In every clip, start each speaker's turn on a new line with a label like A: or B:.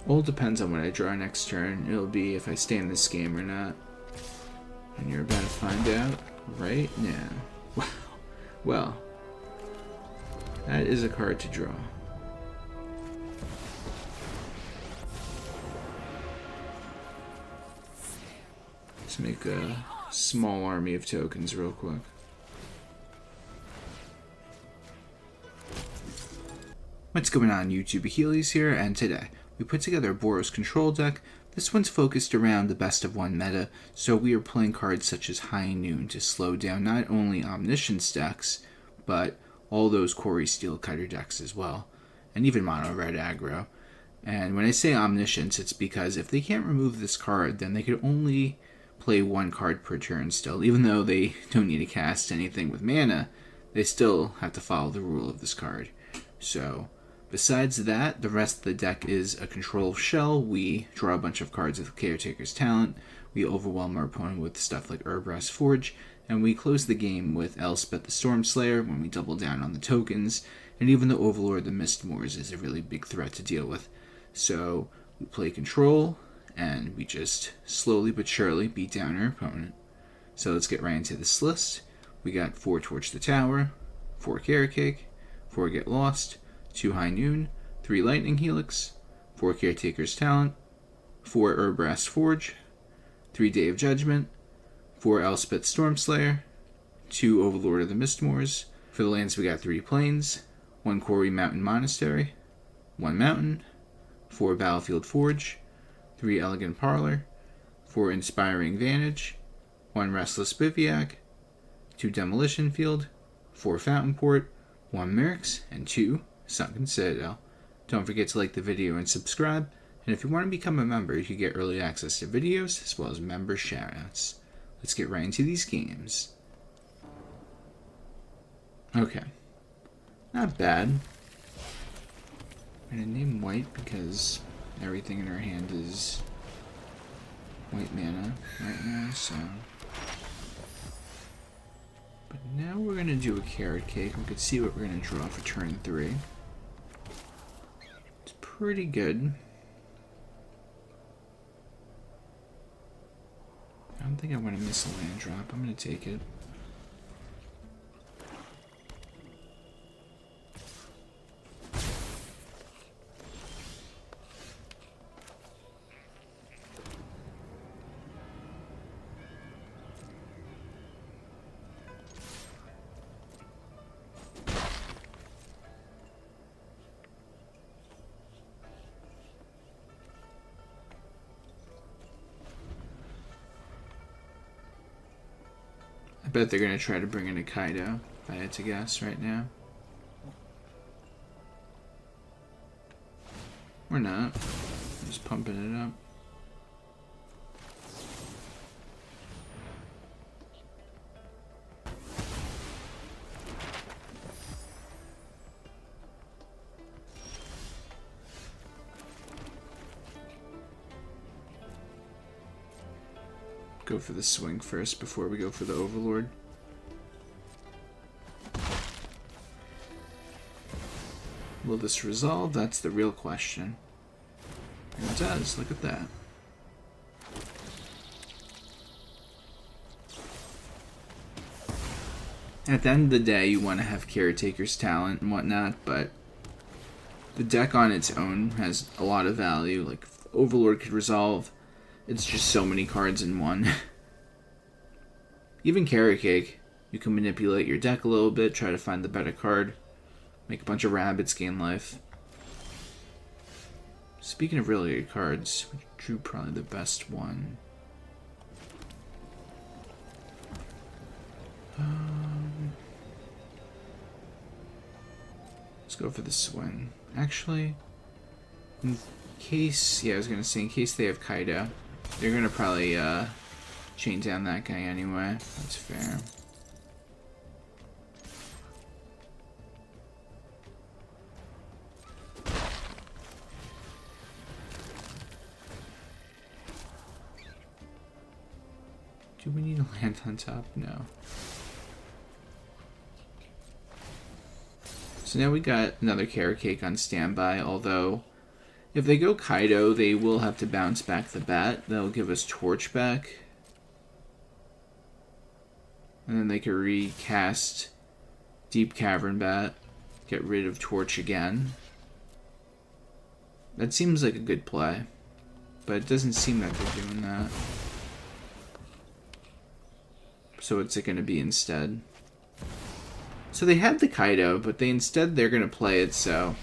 A: All depends on what I draw next turn. It'll be if I stay in this game or not. And you're about to find out right now. Wow. Well, that is a card to draw. Let's make a small army of tokens real quick. What's going on YouTube? Achilles here, and today we put together a Boros control deck. This one's focused around the best of one meta, so we are playing cards such as High Noon to slow down not only Omniscience decks, but all those Cori Steel Cutter decks as well, and even Mono Red aggro. And when I say Omniscience, it's because if they can't remove this card, then they could only play one card per turn still. Even though they don't need to cast anything with mana, they still have to follow the rule of this card. So besides that, the rest of the deck is a control shell. We draw a bunch of cards with Caretaker's talent, we overwhelm our opponent with stuff like Urabrask Forge, and we close the game with Elspeth the Stormslayer when we double down on the tokens, and even the Overlord the Mistmoors is a really big threat to deal with. So we play control, and we just slowly but surely beat down our opponent. So let's get right into this list. We got 4 Torch the Tower, 4 Caretaker, 4 Get Lost, 2 High Noon, 3 Lightning Helix, 4 Caretaker's Talent, 4 Urabrask Forge, 3 Day of Judgment, 4 Elspeth Stormslayer, 2 Overlord of the Mistmoors. For the lands we got 3 Plains, 1 Cori Mountain Monastery, 1 Mountain, 4 Battlefield Forge, 3 Elegant Parlor, 4 Inspiring Vantage, 1 Restless Bivouac, 2 Demolition Field, 4 Fountainport, 1 Mirrex, and 2 Sunken Citadel. Don't forget to like the video and subscribe, and if you want to become a member, you can get early access to videos as well as member shoutouts. Let's get right into these games. Okay. Not bad. I'm going to name white because everything in our hand is white mana right now, so. But now we're going to do a carrot cake. We could see what we're going to draw for turn 3. It's pretty good. I don't think I want to miss a land drop. I'm going to take it. I bet they're going to try to bring in a Kaido, if I had to guess right now. Or not. I'm just pumping it up. Go for the swing first before we go for the Overlord. Will this resolve? That's the real question. And it does. Look at that. At the end of the day, you want to have Caretaker's talent and whatnot, but the deck on its own has a lot of value. Like, Overlord could resolve. It's just so many cards in one. Even Caretaker, you can manipulate your deck a little bit, try to find the better card, make a bunch of rabbits gain life. Speaking of really good cards, we drew probably the best one. Let's go for the swing. Actually, in case, I was gonna say in case they have Kaido. They're gonna probably chain down that guy anyway. That's fair. Do we need a land on top? No. So now we got another carrot cake on standby, although If they go Kaido, they will have to bounce back the bat. That'll give us Torch back. And then they could recast Deep Cavern Bat. Get rid of Torch again. That seems like a good play. But it doesn't seem that they're doing that. So what's it going to be instead? So they had the Kaido, but they're going to play it, so...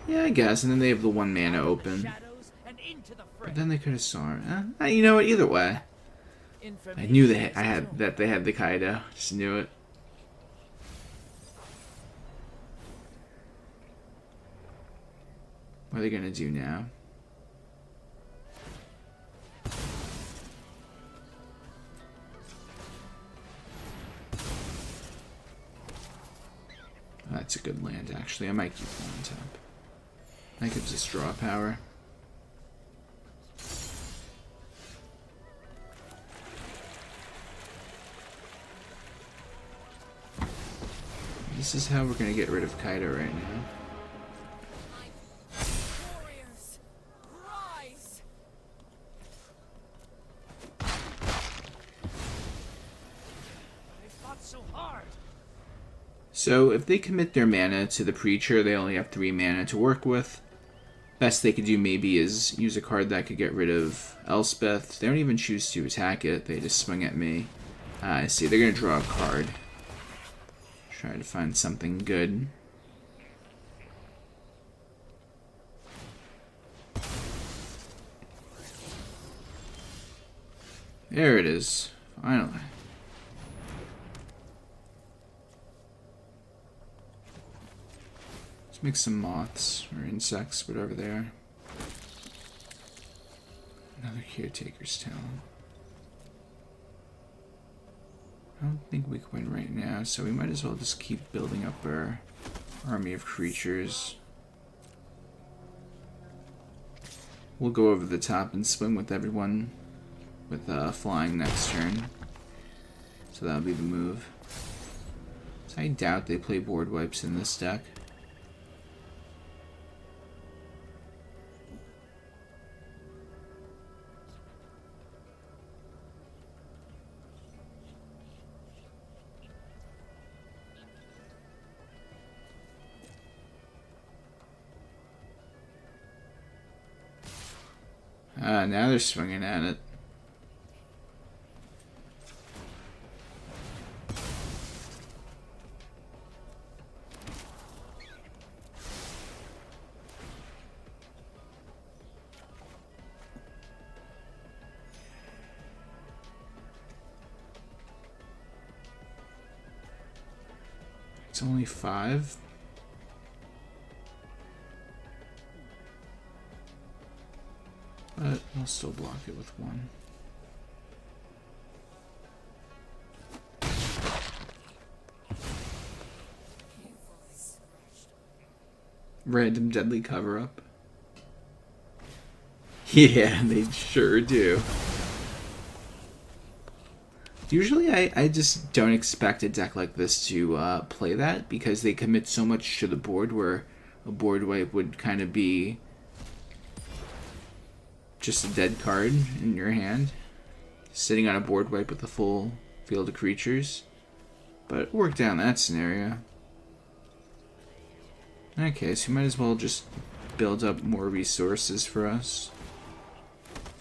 A: Yeah, I guess. And then they have the 1 mana open. But then they could have saw it. You know what? Either way. I knew they had the Kaido. Just knew it. What are they going to do now? That's a good land, actually. I might keep that on top. That gives us draw power. This is how we're going to get rid of Kaido right now.
B: Warriors, rise! I fought so hard.
A: So if they commit their mana to the Preacher, they only have 3 mana to work with. Best they could do maybe is use a card that could get rid of Elspeth. They don't even choose to attack it. They just swing at me. I see. They're going to draw a card. Try to find something good. There it is. Finally. Let's make some moths or insects, whatever they are. Another Caretaker's Talent. I don't think we can win right now, so we might as well just keep building up our army of creatures. We'll go over the top and swing with everyone with flying next turn. So that'll be the move. So I doubt they play board wipes in this deck. Now they're swinging at it. It's only 5. But I'll still block it with 1. Random deadly cover-up. Yeah, they sure do. Usually I just don't expect a deck like this to play that, because they commit so much to the board, where a board wipe would kind of be just a dead card in your hand, sitting on a board wipe with a full field of creatures. But it worked out in that scenario. Okay, so you might as well just build up more resources for us.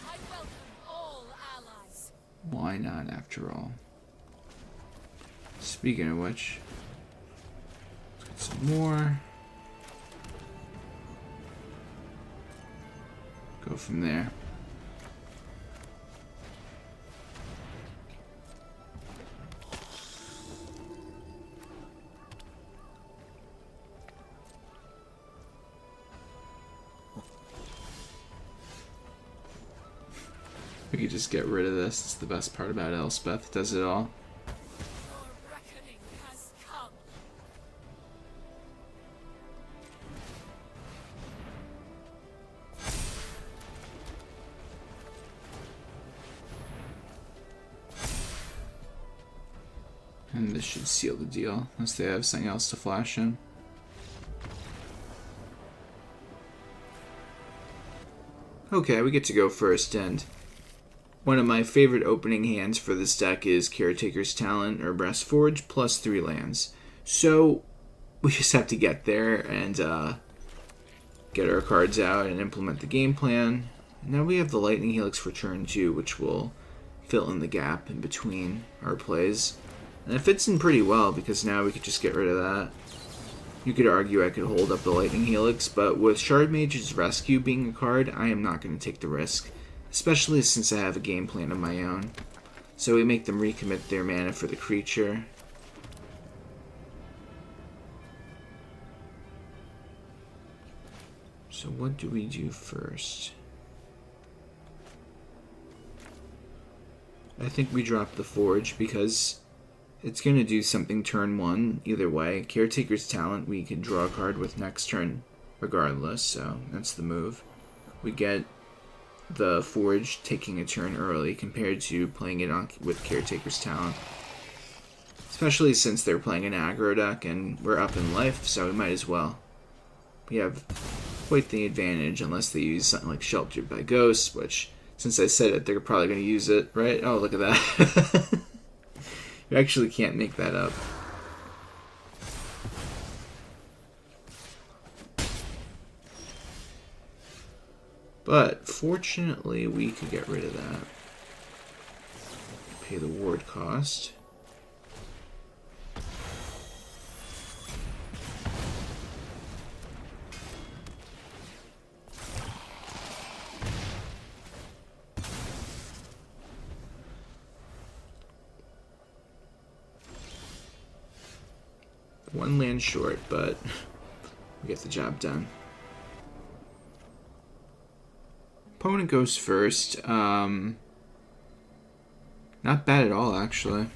B: I welcome all allies.
A: Why not, after all? Speaking of which, let's get some more. Go from there. We could just get rid of this. It's the best part about Elspeth. Does it all.
B: Your reckoning has come.
A: And this should seal the deal, unless they have something else to flash in. Okay, we get to go first, and one of my favorite opening hands for this deck is Caretaker's Talent, Urabrask Forge, plus 3 lands. So, we just have to get there and get our cards out and implement the game plan. Now we have the Lightning Helix for turn 2, which will fill in the gap in between our plays. And it fits in pretty well, because now we could just get rid of that. You could argue I could hold up the Lightning Helix, but with Shard Mage's Rescue being a card, I am not going to take the risk. Especially since I have a game plan of my own. So we make them recommit their mana for the creature. So what do we do first? I think we drop the Forge because it's going to do something turn 1 either way. Caretaker's Talent, we can draw a card with next turn regardless, so that's the move. We get the Forge taking a turn early compared to playing it on with Caretaker's Talent. Especially since they're playing an aggro deck and we're up in life, so we might as well. We have quite the advantage unless they use something like Sheltered by Ghosts, which, since I said it, they're probably going to use it, right? Oh, look at that. You actually can't make that up. But, fortunately, we could get rid of that. Pay the ward cost. One land short, but we get the job done. Opponent goes first. Not bad at all, actually.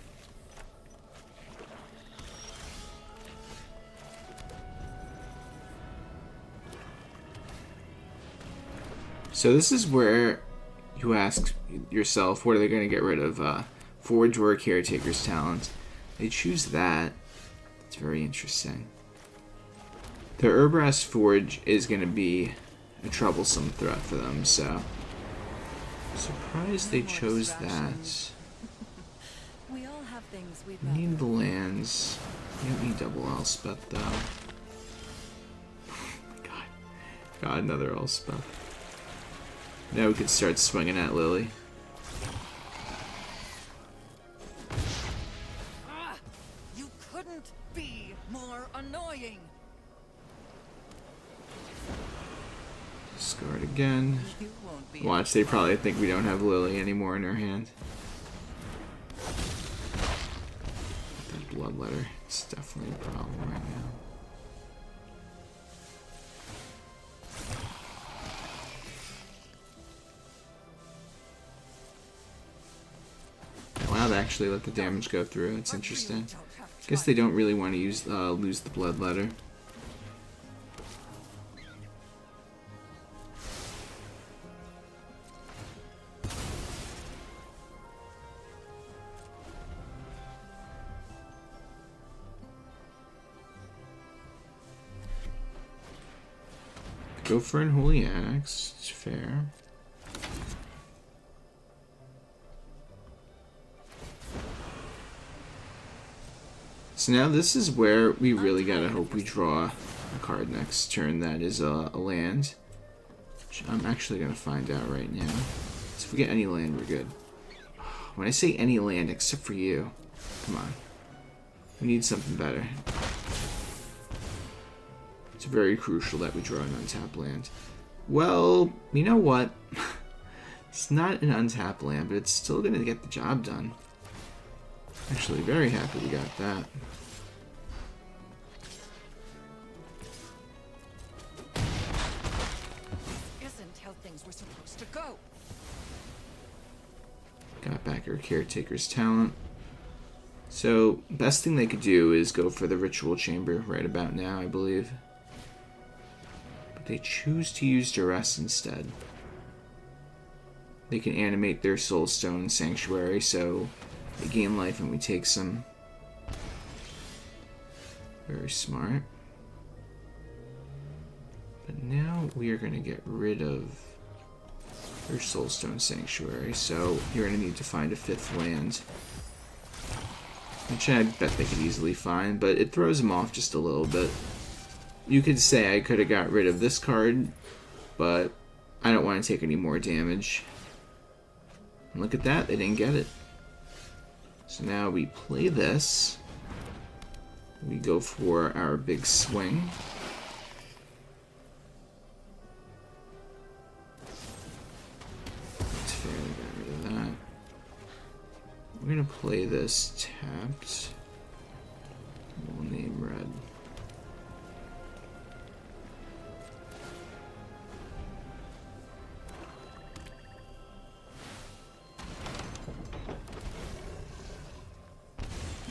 A: So this is where you ask yourself, what are they going to get rid of? Forge or Caretaker's Talent? They choose that. It's very interesting. The Urabrask Forge is going to be a troublesome threat for them, so surprised they chose that.
C: We all have things we
A: Need the lands. We don't need double Elspeth though. God, another Elspeth. Now we can start swinging at Lily.
C: You couldn't be more annoying.
A: Discard again.
C: You won't be.
A: Watch, they probably think we don't have Lily anymore in our hand. That Bloodletter, it's definitely a problem right now. Wow, they actually let the damage go through. It's interesting. Guess they don't really want to use lose the Bloodletter. Go for Unholy Axe. It's fair. So now this is where we really gotta hope we draw a card next turn that is a land. Which I'm actually gonna find out right now. So if we get any land, we're good. When I say any land, except for you. Come on. We need something better. It's very crucial that we draw an untapped land. Well, you know what? It's not an untapped land, but it's still gonna get the job done. Actually, very happy we got that.
C: Isn't how things were supposed to go.
A: Got back our Caretaker's Talent. So, best thing they could do is go for the Ritual Chamber right about now, I believe. But they choose to use Duress instead. They can animate their Soulstone Sanctuary, so they gain life and we take some. Very smart. But now we are going to get rid of Or Soulstone Sanctuary, so you're going to need to find a 5th land. Which I bet they could easily find, but it throws them off just a little bit. You could say I could have got rid of this card, but I don't want to take any more damage. And look at that, they didn't get it. So now we play this. We go for our big swing. That's fair, we got rid of that. We're gonna play this tapped. We'll name red.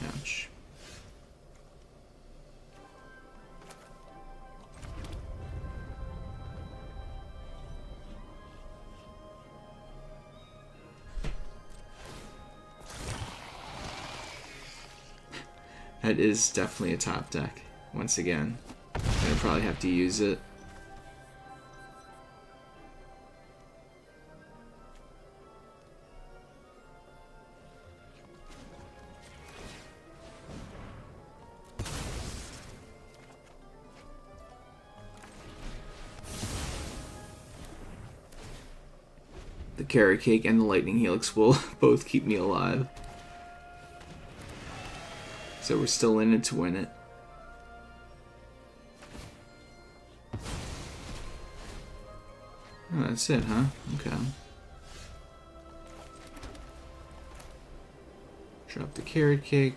A: Ouch. That is definitely a top deck. Once again, I'm gonna probably have to use it. The Caretaker and the Lightning Helix will both keep me alive. So we're still in it to win it. Oh, that's it, huh? Okay. Drop the Caretaker.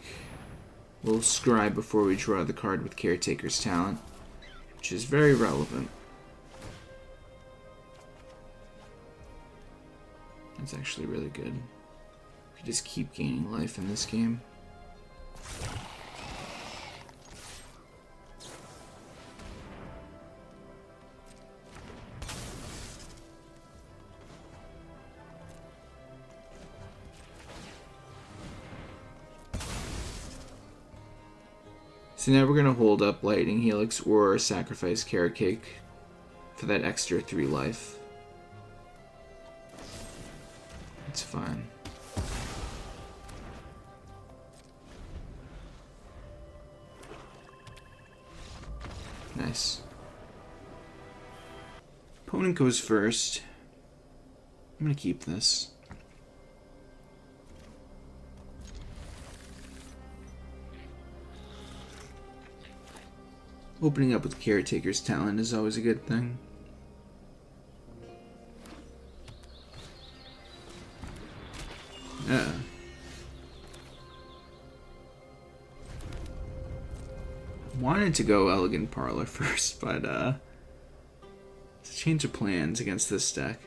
A: We'll scry before we draw the card with Caretaker's talent, which is very relevant. That's actually really good. We just keep gaining life in this game. So now we're going to hold up Lightning Helix or sacrifice Caretaker for that extra 3 life. It's fine. Nice. Opponent goes first. I'm going to keep this. Opening up with Caretaker's talent is always a good thing. Wanted to go Elegant Parlor first, but it's a change of plans against this deck.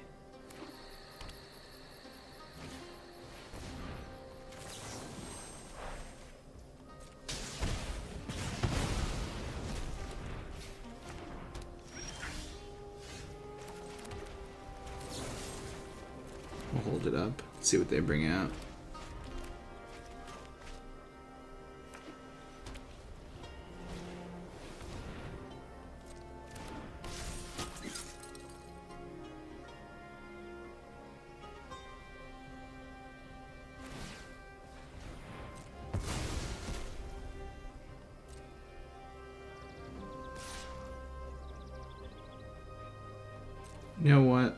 A: We'll hold it up, see what they bring out. You know what?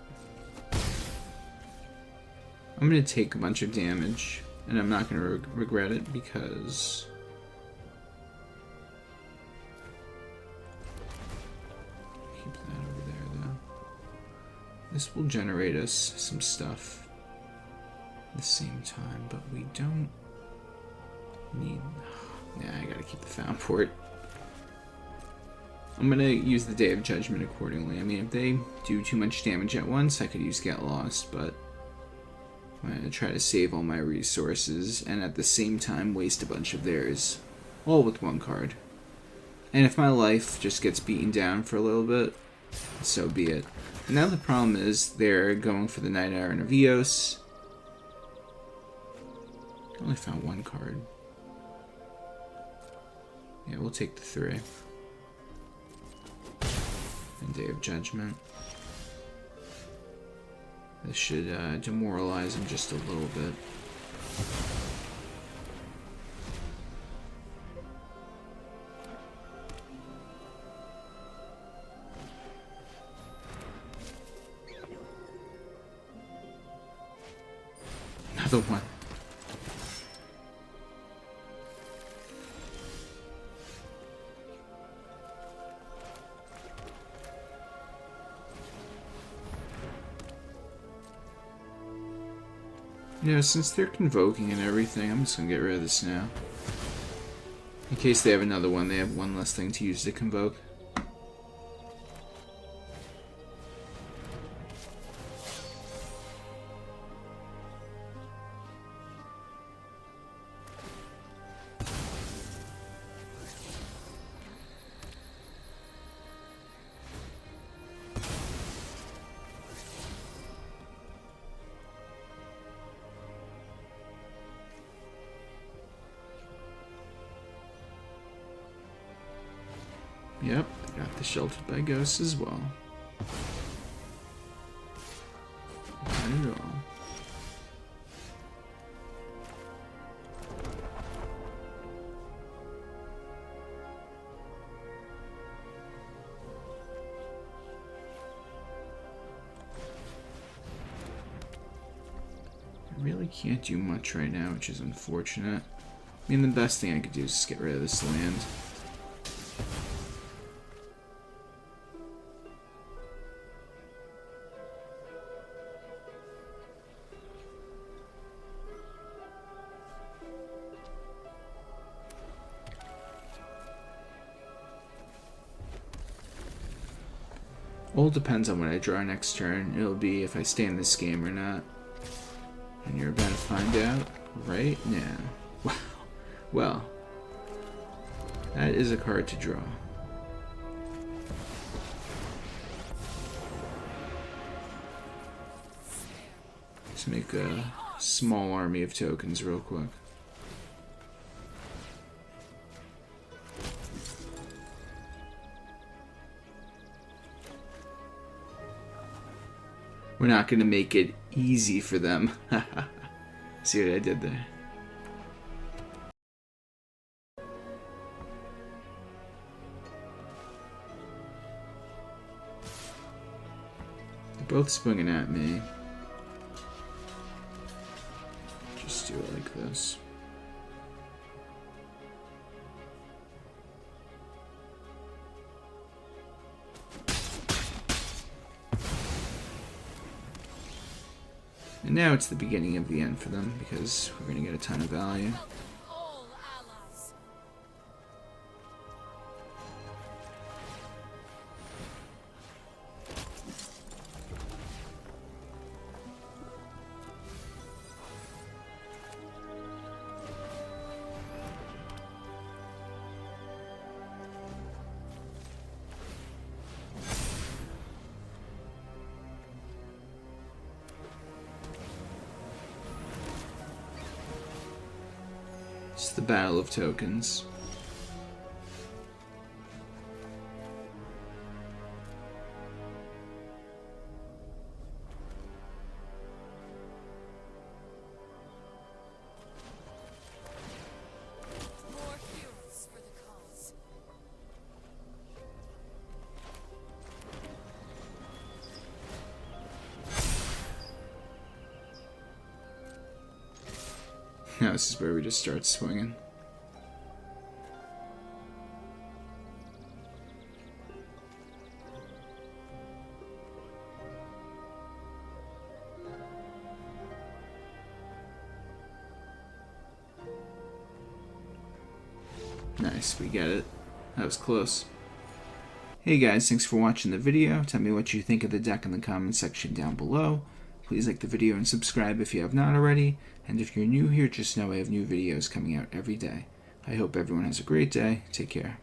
A: I'm going to take a bunch of damage, and I'm not going to regret it because keep that over there, though. This will generate us some stuff at the same time, but we don't need... Nah, I gotta keep the Fountainport. I'm gonna use the Day of Judgment accordingly. I mean, if they do too much damage at once, I could use Get Lost, but I'm gonna try to save all my resources and at the same time waste a bunch of theirs. All with 1 card. And if my life just gets beaten down for a little bit, so be it. Now the problem is they're going for the Night Iron of Eos. I only found 1 card. Yeah, we'll take the 3. And Day of Judgment. This should demoralize him just a little bit. Another one. You know, since they're convoking and everything, I'm just gonna get rid of this now. In case they have another one, they have one less thing to use to convoke. Yep, got the Sheltered by Ghosts as well. Not at all. I really can't do much right now, which is unfortunate. I mean, the best thing I could do is just get rid of this land. All depends on what I draw next turn. It'll be if I stay in this game or not. And you're about to find out right now. Wow. Well, that is a card to draw. Let's make a small army of tokens real quick. We're not going to make it easy for them. See what I did there? They're both swinging at me. Just do it like this. And now it's the beginning of the end for them, because we're going to get a ton of value.
B: Welcome all allies.
A: It's the battle of tokens.
B: More heroes for the cause.
A: Now this is where we just start swinging. Nice, we get it. That was close. Hey guys, thanks for watching the video. Tell me what you think of the deck in the comment section down below. Please like the video and subscribe if you have not already. And if you're new here, just know I have new videos coming out every day. I hope everyone has a great day. Take care.